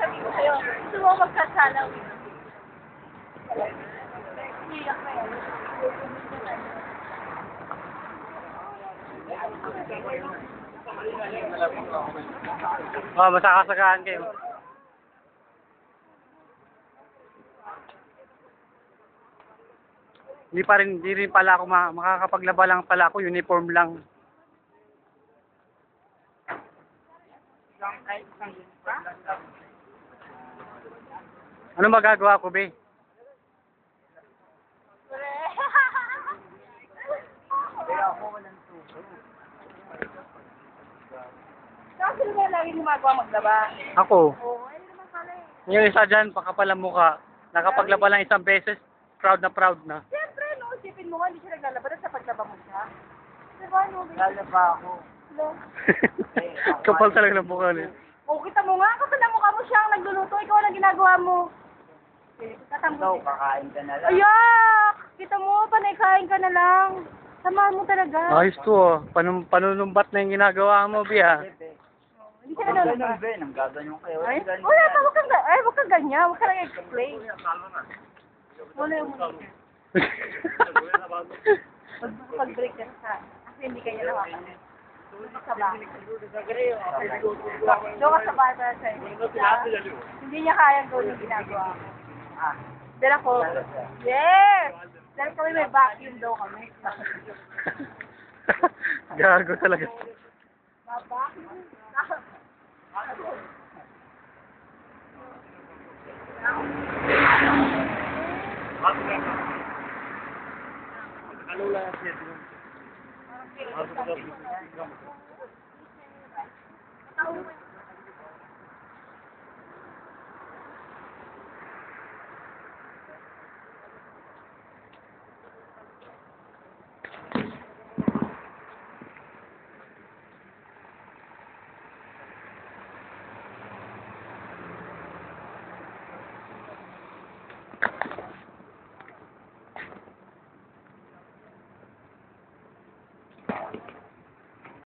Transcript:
sabi ko sa'yo, gusto mo magkasalaw. Iyak na yan. Oh, masakasagaan kayo. Hindi rin pala ako makakapaglaba lang pala ako, uniform lang. Ano magagawa ko, be? Kasi naman lagi gumagawa maglaba. Ako. Oo, ayun naman pala eh. Yung isa dyan, pakapalang mukha. Nakapaglaba lang isang beses, proud na proud na. Siyempre, no, isipin mo nga, hindi siya naglalaba dahil sa paglaba mo siya. Diba, no? Lalaba ako. No? Kapal talaga ng mukha niya. O, kita mo nga, kapag na mukha mo siya ang nagluluto, ikaw ang ginagawa mo. Ikaw, Tatambo. kakain ka na lang. Ayak! Kita mo, panay kain ka na lang. Samahan mo talaga. Ayos to, oh. Panunumbat na yung ginagawa mo, Bia. Hindi siya nanonood. Ganun, Ben. Ang gaganyan kayo. Ay, wala pa, huwag kang ganyan. Huwag ka lang explain. Wala yung pag-break ka sa kasi hindi kanya nakakain. Sa bahay. Doon ka sa bahay para sa hindi niya kayang gawin yung ginagawa ko. Dala ko. Yes! Dala kami may vacuum daw kami. Gago talaga. Vacuum. Ano lang siya?